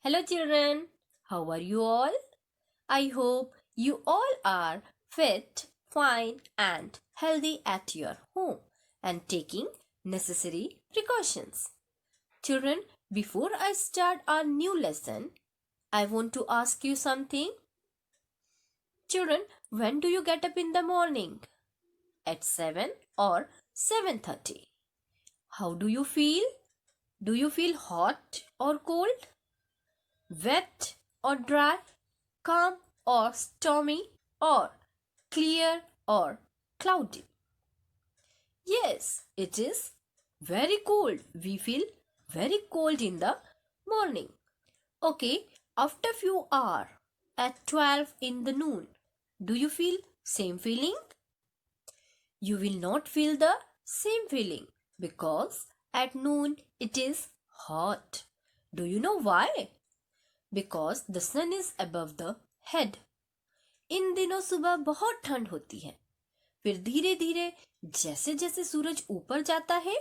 Hello, children. How are you all? I hope you all are fit, fine, and healthy at your home and taking necessary precautions. Children, before I start our new lesson, I want to ask you something. Children, when do you get up in the morning? At 7 or 7:30? How do you feel? Do you feel hot or cold? Wet or dry? Calm or stormy? Or clear or cloudy? Yes, it is very cold. We feel very cold in the morning. Okay, after few hours at 12 in the noon, do you feel same feeling? You will not feel the same feeling because at noon it is hot. Do you know why? Because the sun is above the head. इन दिनों सुबह बहुत ठंड होती है, फिर धीरे धीरे जैसे जैसे सूरज ऊपर जाता है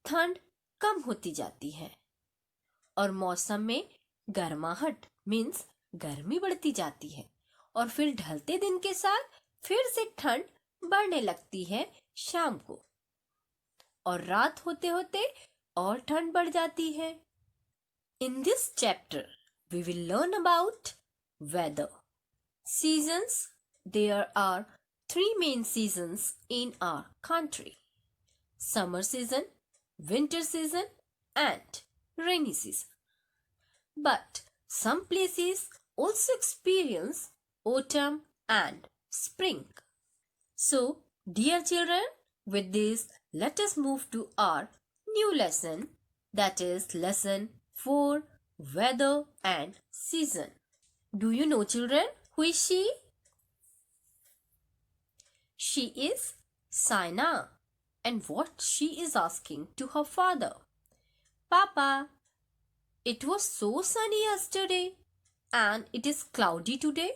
ठंड कम होती जाती है और मौसम में गर्माहट मीन्स गर्मी बढ़ती जाती है और फिर ढलते दिन के साथ फिर से ठंड बढ़ने लगती है शाम को और रात होते होते और ठंड बढ़ जाती है. In this chapter we will learn about weather. Seasons. There are three main seasons in our country: summer season, winter season, and rainy season. But some places also experience autumn and spring. So, dear children, with this, let us move to our new lesson, that is lesson 4, weather and season. Do you know, children, who is she? She is Saina. And what she is asking to her father. Papa, it was so sunny yesterday and it is cloudy today.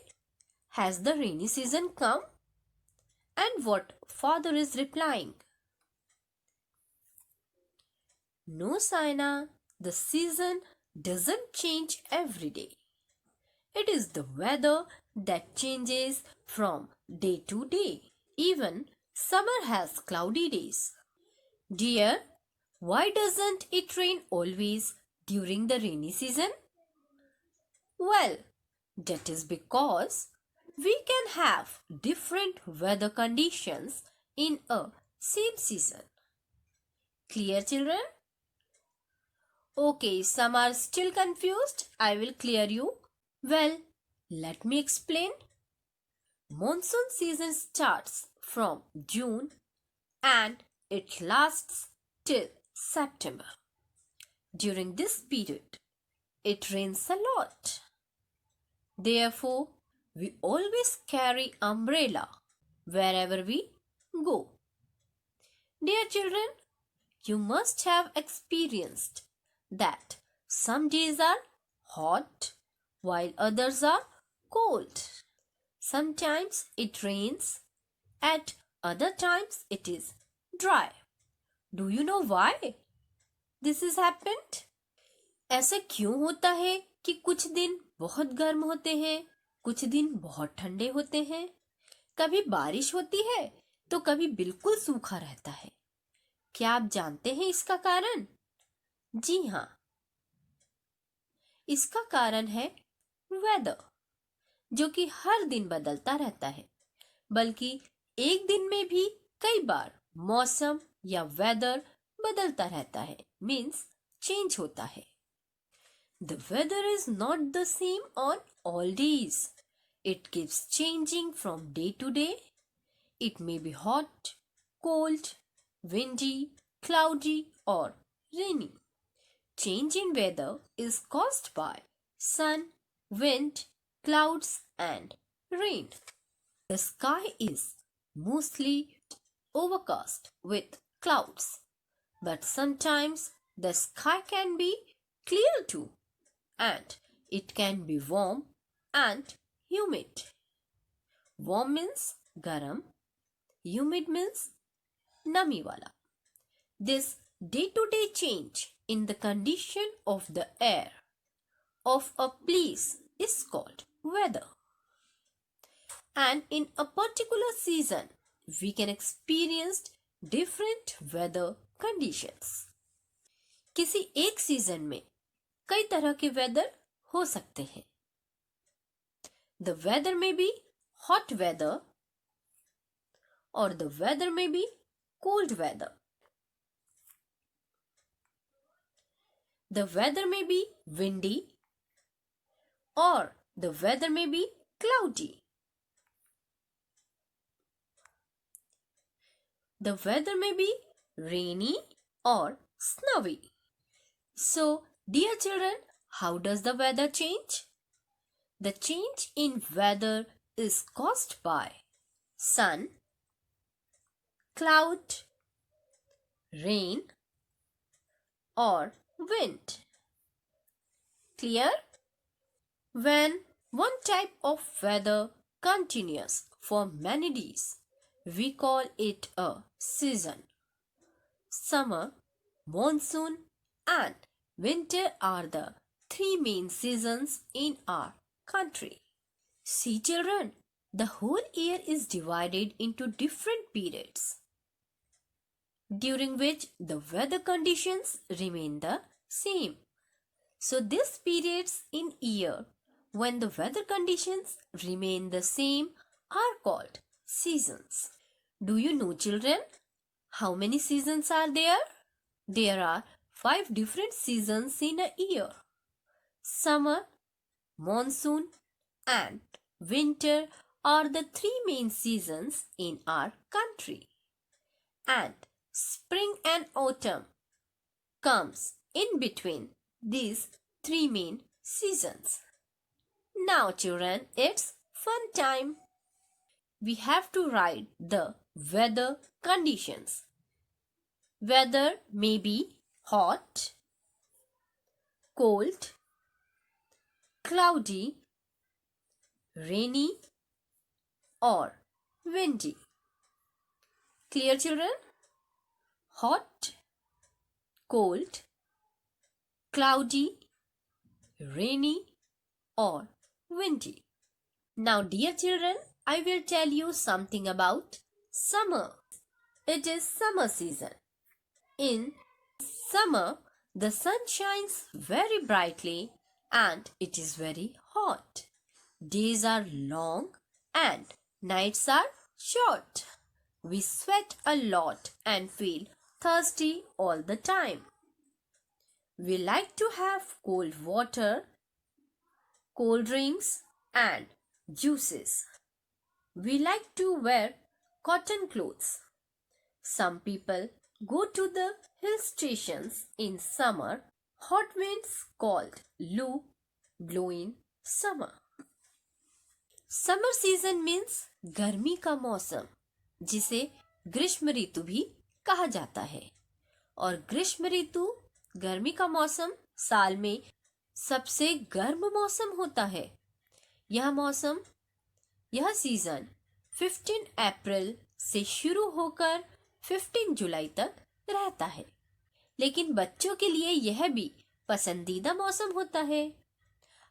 Has the rainy season come? And what father is replying? No, Saina, the season doesn't change every day. It is the weather that changes from day to day. Even summer has cloudy days. Dear, why doesn't it rain always during the rainy season? Well, that is because we can have different weather conditions in a same season. Clear, children? Okay, some are still confused. I will clear you. Well, let me explain. Monsoon season starts from June and it lasts till September. During this period, it rains a lot. Therefore, we always carry umbrella wherever we go. Dear children, you must have experienced that some days are hot while others are cold. Sometimes it rains, at other times it is dry. Do you know why this has happened? ऐसा क्यों होता है कि कुछ दिन बहुत गर्म होते हैं, कुछ दिन बहुत ठंडे होते हैं? कभी बारिश होती है तो कभी बिल्कुल सूखा रहता है. क्या आप जानते हैं इसका कारण? जी हाँ, इसका कारण है वेदर, जो कि हर दिन बदलता रहता है. बल्कि एक दिन में भी कई बार मौसम या वेदर बदलता रहता है, मीन्स चेंज होता है. The weather is not the same on all days. It keeps changing from day to day. It may be hot, cold, windy, cloudy, or rainy. Change in weather is caused by sun, wind, clouds, and rain. The sky is mostly overcast with clouds, but sometimes the sky can be clear too, and it can be warm and humid. Warm means garam, humid means nami wala. This day-to-day change in the condition of the air of a place is called weather. And in a particular season, we can experience different weather conditions. किसी एक season में कई तरह के weather हो सकते हैं. The weather may be hot weather or the weather may be cold weather. The weather may be windy or the weather may be cloudy. The weather may be rainy or snowy. So, dear children, how does the weather change? The change in weather is caused by sun, cloud, rain, or wind. Clear? When one type of weather continues for many days, we call it a season. Summer, monsoon, and winter are the three main seasons in our country. See children, the whole year is divided into different periods during which the weather conditions remain the same. So these periods in year when the weather conditions remain the same are called seasons. Do you know children how many seasons are there? There are 5 different seasons in a year. Summer, monsoon and winter are the 3 main seasons in our country. And spring and autumn comes in between these 3 main seasons. Now children, it's fun time. We have to write the weather conditions. Weather may be hot, cold, cloudy, rainy or windy. Clear children? Hot, cold, cloudy, rainy or windy. Now dear children, I will tell you something about summer. It is summer season. In summer, the sun shines very brightly and it is very hot. Days are long and nights are short. We sweat a lot and feel thirsty all the time. We like to have cold water, cold drinks and juices. We like to wear cotton clothes. Some people go to the hill stations in summer. Hot winds called Lu blow in summer. Summer season means गर्मी का मौसम, जिसे ग्रीष्म ऋतु भी कहा जाता है. और ग्रीष्म ऋतु गर्मी का मौसम साल में सबसे गर्म मौसम होता है. यह सीजन 15 अप्रैल से शुरू होकर 15 जुलाई तक रहता है. लेकिन बच्चों के लिए यह भी पसंदीदा मौसम होता है.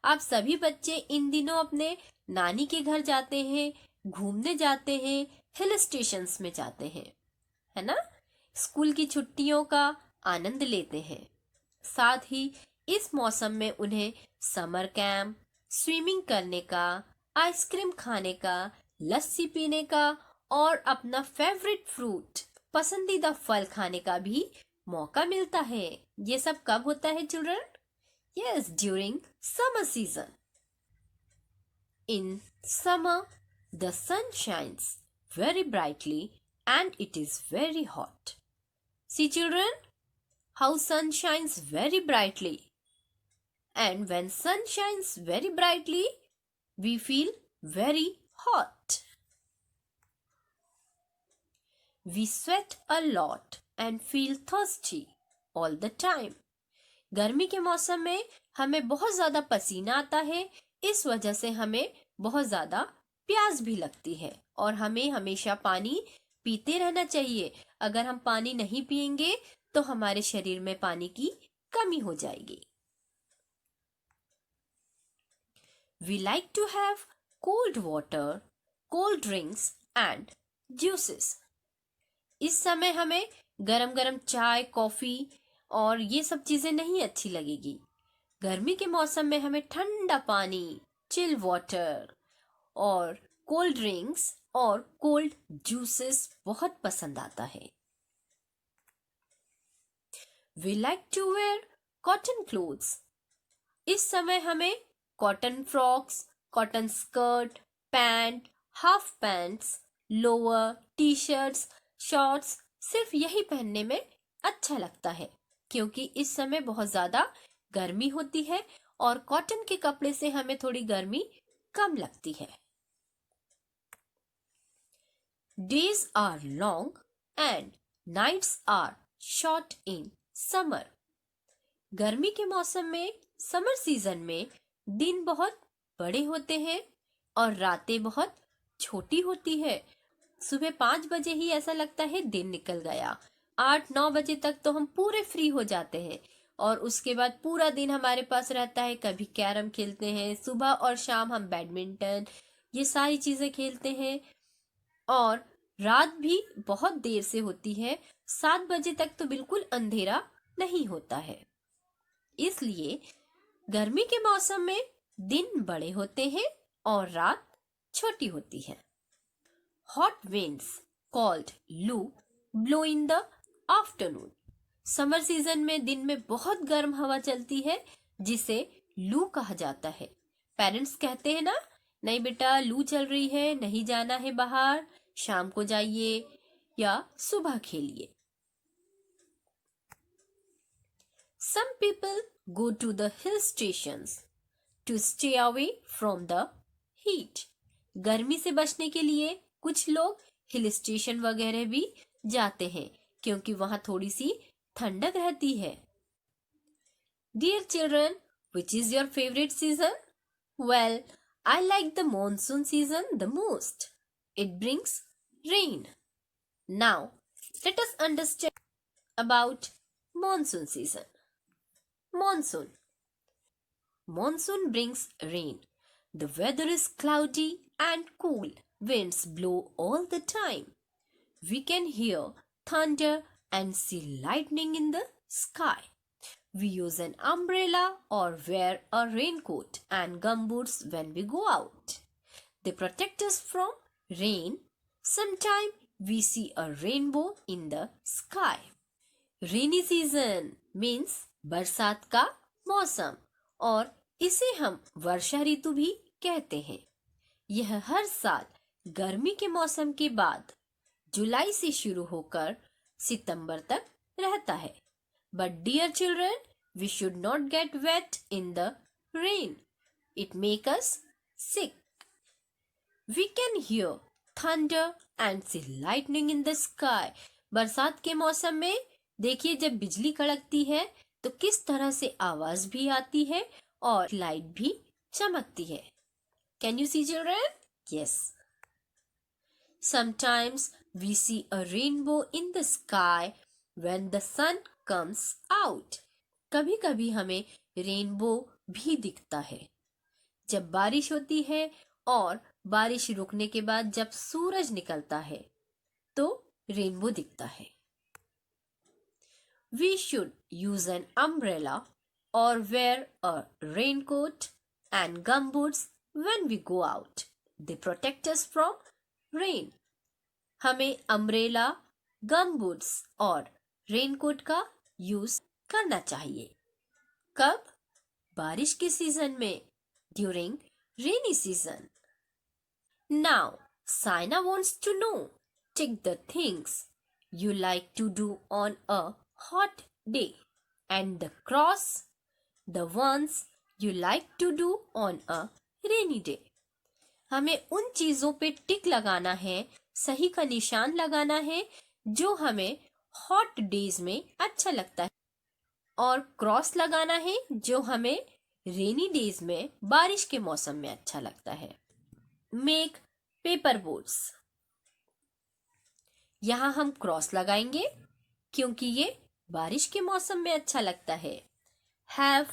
आप सभी बच्चे इन दिनों अपने नानी के घर जाते हैं, घूमने जाते हैं, हिल स्टेशंस में जाते हैं, है ना? स्कूल की छुट्टियों का आनंद लेते हैं. साथ ही इस मौसम में उन्हें समर कैंप, स्विमिंग करने का, आइसक्रीम खाने का, लस्सी पीने का और अपना फेवरेट फ्रूट, पसंदीदा फल खाने का भी मौका मिलता है. ये सब कब होता है children? Yes, during summer season. In summer, the sun shines very brightly and it is very hot. See children, how sun shines very brightly. And when sun shines very brightly, we feel very hot. We sweat a lot and feel thirsty all the time. गर्मी के मौसम में हमें बहुत ज़्यादा पसीना आता है. इस वजह से हमें बहुत ज़्यादा प्यास भी लगती है और हमें हमेशा पानी पीते रहना चाहिए. अगर हम पानी नहीं पिएंगे तो हमारे शरीर में पानी की कमी हो जाएगी. We like to have cold water, cold drinks and juices. इस समय हमें गरम गरम चाय, कॉफी और ये सब चीजें नहीं अच्छी लगेगी। गर्मी के मौसम में हमें ठंडा पानी, चिल वाटर और कोल्ड ड्रिंक्स और कोल्ड जूसेस बहुत पसंद आता है। We like to wear cotton clothes. इस समय हमें cotton frocks, cotton skirt, pant, half pants, lower, T shirts, shorts सिर्फ यही पहनने में अच्छा लगता है, क्योंकि इस समय बहुत ज्यादा गर्मी होती है और कॉटन के कपड़े से हमें थोड़ी गर्मी कम लगती है। Days are long and nights are short in summer. गर्मी के मौसम में, समर सीजन में दिन बहुत बड़े होते हैं और रातें बहुत छोटी होती है। सुबह 5 बजे ही ऐसा लगता है दिन निकल गया। 8-9 बजे तक तो हम पूरे फ्री हो जाते हैं और उसके बाद पूरा दिन हमारे पास रहता है। कभी कैरम खेलते हैं, सुबह और शाम हम बैडमिंटन, ये सारी चीजें खेलते हैं और रात भी बहुत देर से होती है। 7 बजे तक तो बिल्कुल अंधेरा नहीं होता है। इसलिए गर्मी के मौसम में दिन बड़े होते हैं और रात छोटी होती है। हॉट विंड्स कॉल्ड लू blow in the afternoon. Summer season में दिन में बहुत गर्म हवा चलती है जिसे लू कहा जाता है। पेरेंट्स कहते हैं ना, नहीं बेटा लू चल रही है, नहीं जाना है बाहर, शाम को जाइए या सुबह खेलिए। Some people go to the hill stations to stay away from the heat. गर्मी से बचने के लिए कुछ लोग हिल स्टेशन वगैरह भी जाते हैं क्योंकि वहां थोड़ी सी ठंडक रहती है। Dear children, which is your favorite season? Well, I like the monsoon season the most. It brings rain. Now, let us understand about monsoon season. Monsoon. Monsoon brings rain. The weather is cloudy and cool. Winds blow all the time. We can hear thunder and see lightning in the sky. We use an umbrella or wear a raincoat and gumboots when we go out. They protect us from rain. Sometimes we see a rainbow in the sky. Rainy season means बरसात का मौसम और इसे हम वर्षा ऋतु भी कहते हैं। यह हर साल गर्मी के मौसम के बाद जुलाई से शुरू होकर सितंबर तक रहता है। But dear children, we should not get wet in the rain. It makes us sick. We can hear thunder and see lightning in the sky. बरसात के मौसम में देखिए जब बिजली कड़कती है तो किस तरह से आवाज भी आती है और लाइट भी चमकती है। Can you see children? Yes. Sometimes we see a rainbow in the sky when the sun comes out. कभी कभी हमें रेनबो भी दिखता है जब बारिश होती है और बारिश रुकने के बाद जब सूरज निकलता है तो रेनबो दिखता है। We should use an umbrella or wear a raincoat and gumboots when we go out. They protect us from rain. हमें अम्ब्रेला, गमबूट्स और रेनकोट का यूज करना चाहिए। कब? बारिश के सीजन में, during rainy season. Now, Saina wants to know, take the things you like to do on a hot day and the cross the ones you like to do on a rainy day. हमें उन चीजों पे टिक लगाना है, सही का निशान लगाना है जो हमें हॉट डेज में अच्छा लगता है और क्रॉस लगाना है जो हमें रेनी डेज में, बारिश के मौसम में अच्छा लगता है। Make paper boats. यहाँ हम क्रॉस लगाएंगे क्योंकि ये बारिश के मौसम में अच्छा लगता है। Have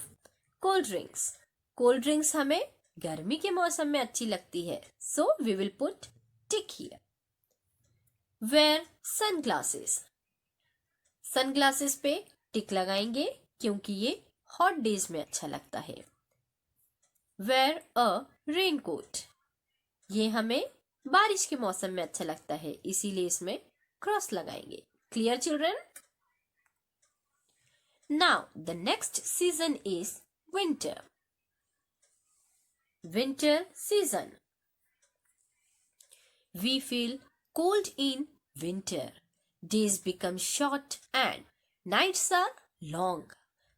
cold drinks. Cold drinks हमें गर्मी के मौसम में अच्छी लगती है, so we will put tick here. Wear sunglasses, sunglasses पे टिक लगाएंगे क्योंकि ये हॉट डेज में अच्छा लगता है। वेयर अ रेनकोट, ये हमें बारिश के मौसम में अच्छा लगता है, इसीलिए इसमें क्रॉस लगाएंगे। Clear children? Now the next season is winter. Winter season, we feel cold in winter. Days become short and nights are long.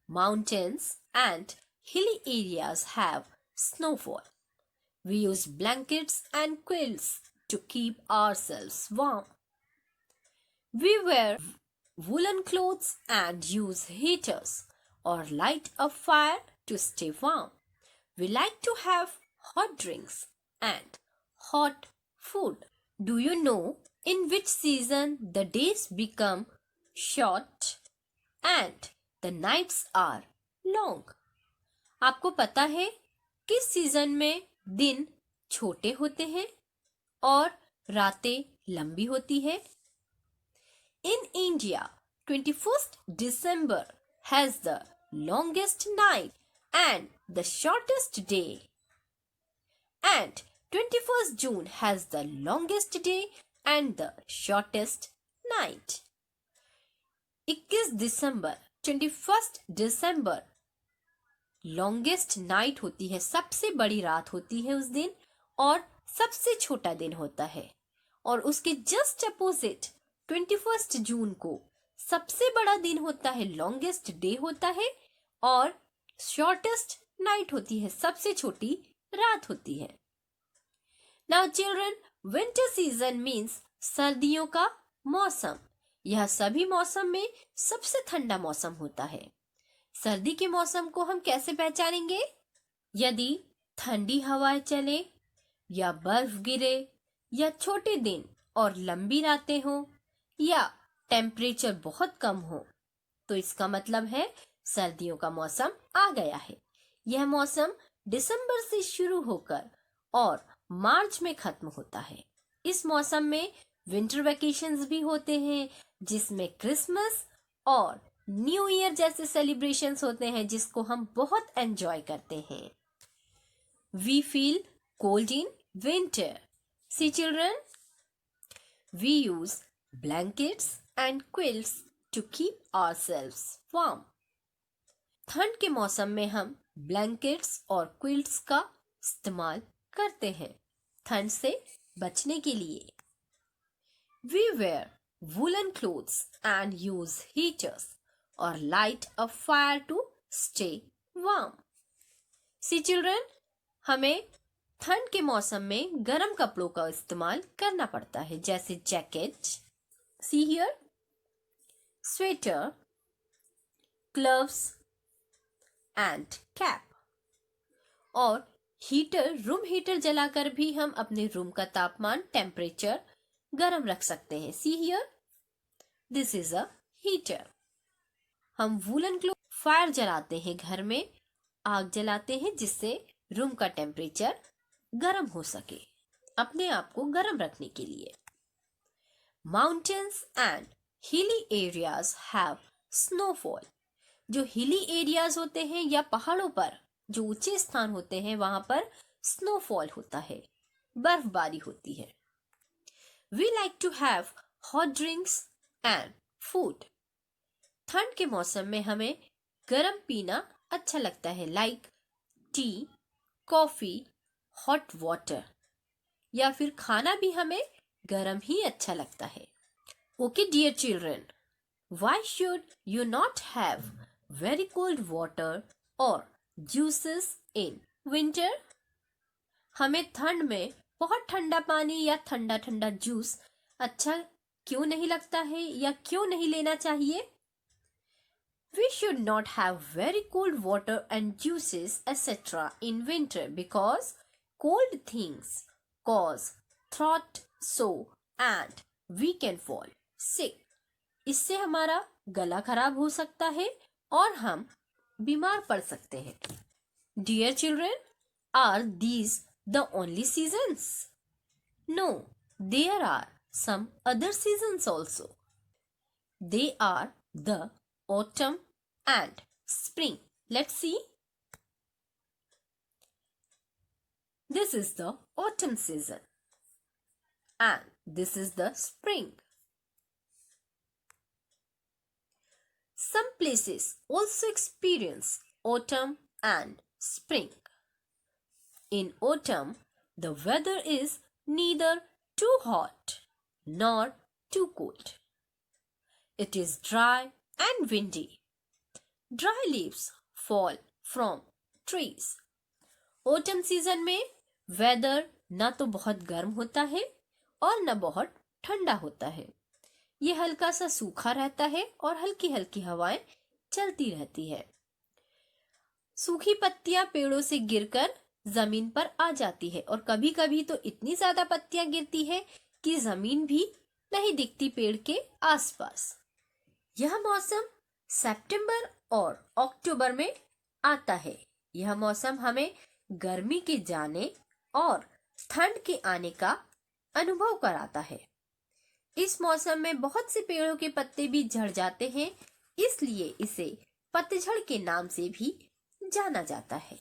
Mountains and hilly areas have snowfall. We use blankets and quilts to keep ourselves warm. We wear woolen clothes and use heaters or light a fire to stay warm. We like to have hot drinks and hot food. Do you know in which season the days become short and the nights are long? आपको पता है किस season में दिन छोटे होते हैं और रातें लंबी होती है? In India, 21st December has the longest night and the shortest day. And 21st June has the longest day and the shortest night. 21 December 21 December longest night होती है, सबसे बड़ी रात होती है उस दिन, और सबसे छोटा दिन होता है। और उसके जस्ट अपोजिट 21 जून को सबसे बड़ा दिन होता है, लॉन्गेस्ट डे होता है, और शॉर्टेस्ट नाइट होती है, सबसे छोटी रात होती है। Now children, winter season means सर्दियों का मौसम। यह सभी मौसम में सबसे ठंडा मौसम होता है। सर्दी के मौसम को हम कैसे पहचानेंगे? यदि ठंडी हवाएं चले या बर्फ गिरे या छोटे दिन और लंबी रातें हो या टेम्परेचर बहुत कम हो, तो इसका मतलब है सर्दियों का मौसम आ गया है। यह मौसम दिसंबर से शुरू होकर और मार्च में खत्म होता है। इस मौसम में विंटर वेकेशंस भी होते हैं, जिसमें क्रिसमस और न्यू ईयर जैसे सेलिब्रेशंस होते हैं, जिसको हम बहुत एंजॉय करते हैं। We feel cold in winter. See children, we use blankets and quilts to keep ourselves warm. ठंड के मौसम में हम ब्लैंकेट्स और क्विल्ट्स का इस्तेमाल करते हैं ठंड से बचने के लिए। We wear woolen clothes and use heaters or light a fire to stay warm. See children, हमें ठंड के मौसम में गर्म कपड़ों का इस्तेमाल करना पड़ता है, जैसे jacket, see here, sweater, gloves and cap. और हीटर, रूम हीटर जलाकर भी हम अपने रूम का तापमान, टेम्परेचर गर्म रख सकते हैं। See here, this is a heater. हम वूलन क्लॉथ, फायर जलाते हैं, घर में आग जलाते हैं जिससे रूम का टेम्परेचर गर्म हो सके, अपने आप को गर्म रखने के लिए। Mountains and hilly areas have snowfall. जो हिली एरियाज होते हैं या पहाड़ों पर जो ऊंचे स्थान होते हैं, वहां पर स्नोफॉल होता है, बर्फबारी होती है। We like to have hot drinks and food. ठंड के मौसम में हमें गर्म पीना अच्छा लगता है, like T, coffee, hot water, या फिर खाना भी हमें गर्म ही अच्छा लगता है। Okay dear children, why should you not have very cold water और जूसेस इन विंटर? हमें ठंड में बहुत ठंडा पानी या ठंडा ठंडा जूस अच्छा क्यों नहीं लगता है या क्यों नहीं लेना चाहिए? We should not have very cold water and juices etc. in winter because cold things cause throat sore and we can fall sick. इससे हमारा गला खराब हो सकता है और हम बीमार पड़ सकते हैं। Dear children, Are these the only seasons? No, there are some other seasons also. They are the autumn and spring. Let's see. This is the autumn season and this is the spring. Some places also experience autumn and spring. In autumn, the weather is neither too hot nor too cold. It is dry and windy. Dry leaves fall from trees. Autumn season में weather ना तो बहुत गर्म होता है और ना बहुत ठंडा होता है। ये हल्का सा सूखा रहता है और हल्की हल्की हवाएं चलती रहती है। सूखी पत्तियां पेड़ों से गिरकर जमीन पर आ जाती है और कभी कभी तो इतनी ज्यादा पत्तियां गिरती है कि जमीन भी नहीं दिखती पेड़ के आसपास। यह मौसम सितंबर और अक्टूबर में आता है। यह मौसम हमें गर्मी के जाने और ठंड के आने का अनुभव कराता है। इस मौसम में बहुत से पेड़ों के पत्ते भी झड़ जाते हैं, इसलिए इसे पतझड़ के नाम से भी जाना जाता है।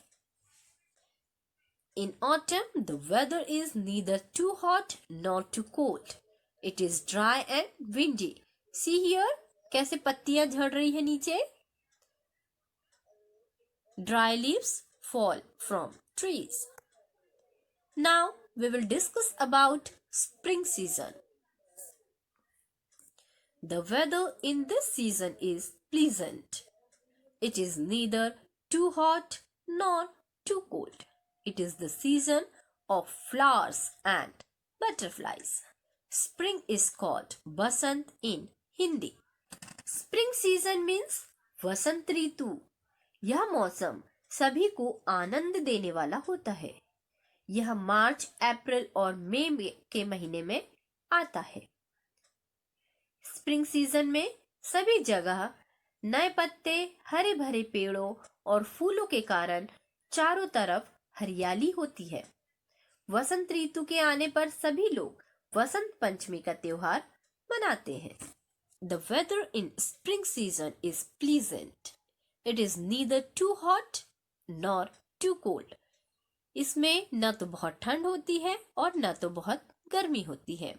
In autumn, the weather is neither too hot nor too cold. It is dry and windy. See here, कैसे पत्तियां झड़ रही है नीचे। Dry leaves fall from trees. Now we will discuss about spring season. The weather in this season is pleasant. It is neither too hot nor too cold. It is the season of flowers and butterflies. Spring is called Basant in Hindi. Spring season means वसंत ऋतु। यह मौसम सभी को आनंद देने वाला होता है। यह मार्च, अप्रैल और मई के महीने में आता है। स्प्रिंग सीजन में सभी जगह नए पत्ते, हरे भरे पेड़ों और फूलों के कारण चारों तरफ हरियाली होती है। वसंत ऋतु के आने पर सभी लोग वसंत पंचमी का त्योहार मनाते हैं। The weather in spring season is pleasant. It is neither too hot nor too cold. इसमें न तो बहुत ठंड होती है और न तो बहुत गर्मी होती है।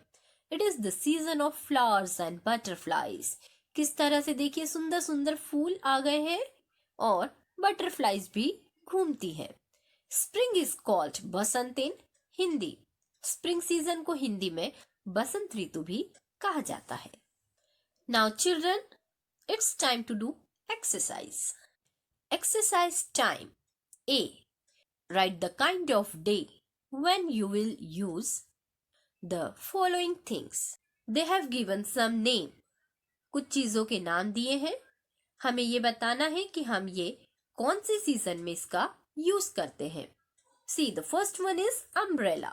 It is the season of flowers and butterflies. किस तरह से देखिए सुंदर सुंदर फूल आ गए हैं और बटरफ्लाइज भी घूमती है। Spring is called Basant in Hindi. Spring season को हिंदी में बसंत ऋतु भी कहा जाता है। Now children, it's time to do exercise. Exercise time. A. Write the kind of day when you will use the following things. They have given some name. कुछ चीजों के नाम दिए हैं। हमें ये बताना है कि हम ये कौन से सीजन में इसका यूज करते हैं। See, the first one is umbrella.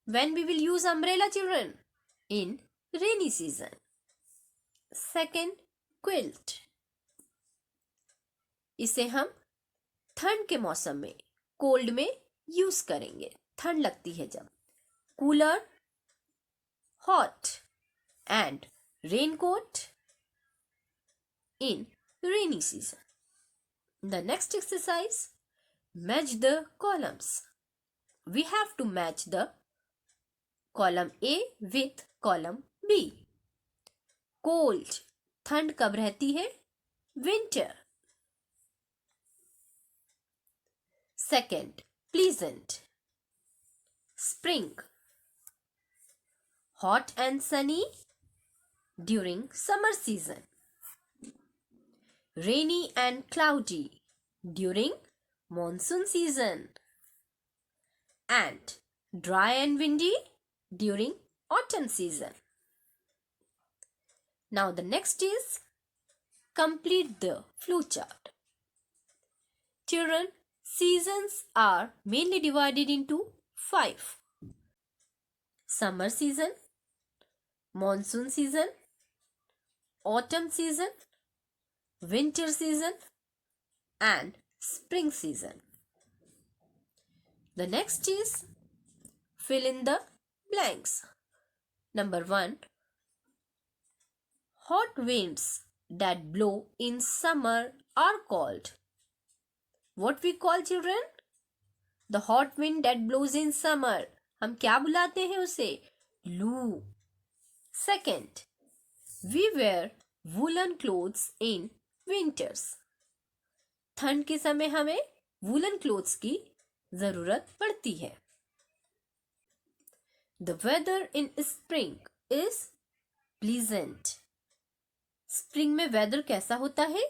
When we will use umbrella, children? In rainy season. Second, quilt. इसे हम ठंड के मौसम में, कोल्ड में यूज करेंगे, ठंड लगती है जब। Cooler, hot and raincoat in rainy season. The next exercise, match the columns. We have to match the column A with column B. Cold, ठंड कब रहती है? Winter. Second, pleasant. Spring. Hot and sunny during summer season. Rainy and cloudy during monsoon season. And dry and windy during autumn season. Now the next is complete the flowchart. Children, seasons are mainly divided into 5. Summer season, monsoon season, autumn season, winter season and spring season. The next is fill in the blanks. Number 1, hot winds that blow in summer are called. What we call, children? The hot wind that blows in summer. हम क्या बुलाते हैं उसे? लू. Second, we wear woolen clothes in winters. ठंड के समय हमें woolen clothes की जरूरत पड़ती है. The weather in spring is pleasant. Spring में वेदर कैसा होता है?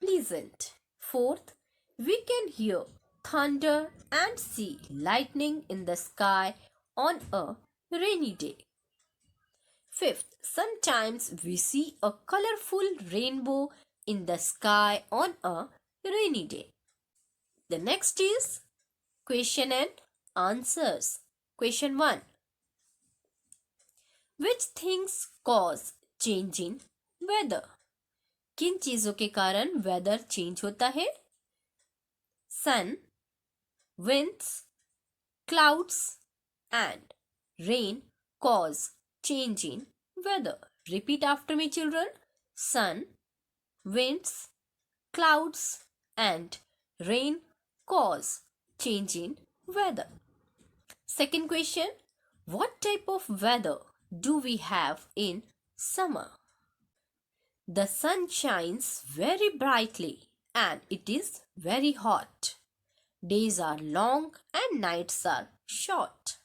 Pleasant. Fourth, we can hear thunder and see lightning in the sky on a rainy day. Fifth, sometimes we see a colorful rainbow in the sky on a rainy day. The next is question and answers. Question 1. Which things cause change in weather? किन चीजों के कारण weather change होता है? Sun, winds, clouds and rain cause change in weather. Repeat after me, children. Sun, winds, clouds and rain cause change in weather. Second question, what type of weather do we have in summer? The sun shines very brightly and it is very hot. Days are long and nights are short.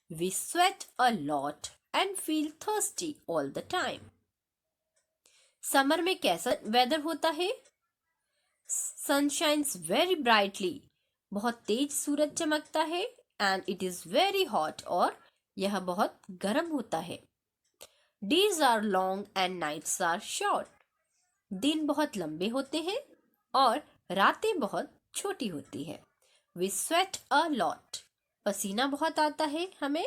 We sweat a lot and feel thirsty all the time. Summer में कैसा weather होता है? Sun shines very brightly. बहुत तेज सूरज चमकता है and it is very hot और यह बहुत गर्म होता है. Days are long and nights are short. दिन बहुत लंबे होते हैं और रातें बहुत छोटी होती है. We sweat a lot. पसीना बहुत आता है हमें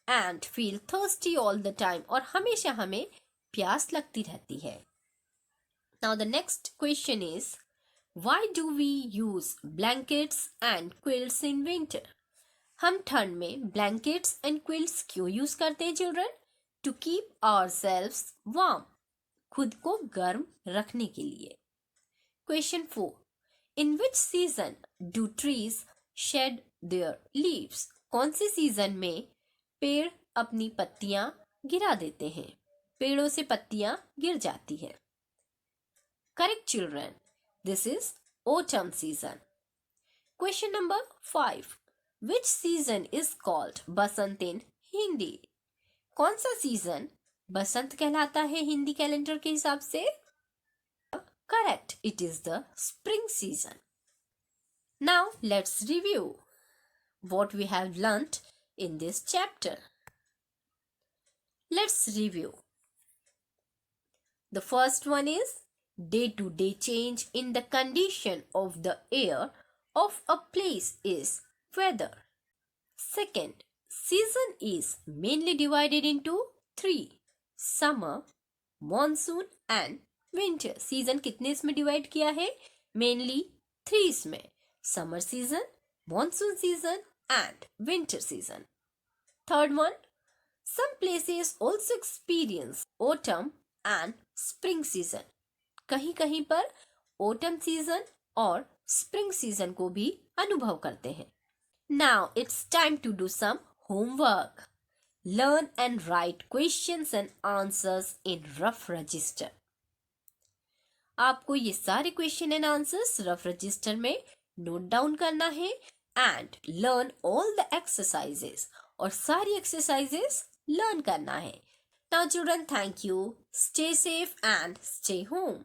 and feel thirsty all the time और हमेशा हमें प्यास लगती रहती है. Now the next question is, why do we use blankets and quilts in winter? हम ठंड में blankets and quilts क्यों यूज करते हैं, children? To keep ourselves warm. खुद को गर्म रखने के लिए. Question 4. In which season do trees shed their leaves? कौन से सीजन में पेड़ अपनी पत्तियां गिरा देते हैं? पेड़ों से पत्तियां गिर जाती है. Correct, children. This is autumn season. Question number 5. Which season is called Basant in Hindi? कौन सा सीजन बसंत कहलाता है हिंदी कैलेंडर के हिसाब से? Correct, it is the spring season. Now let's review what we have learnt in this chapter. Let's review. The first one is day-to-day change in the condition of the air of a place is weather. Second, season is mainly divided into 3: summer, monsoon and winter. Season कितने इसमें divide किया है? Mainly 3 इसमें: summer season, monsoon season and winter season. Third one, some places also experience autumn and spring season. कहीं कहीं पर autumn season और spring season को भी अनुभव करते हैं. Now it's time to do some homework. Learn and write questions and answers in rough register. आपको ये सारे question and answers rough register में नोट डाउन करना है and learn all the exercises, और सारी एक्सरसाइजेस लर्न करना है. Now children, thank you. Stay safe and stay home.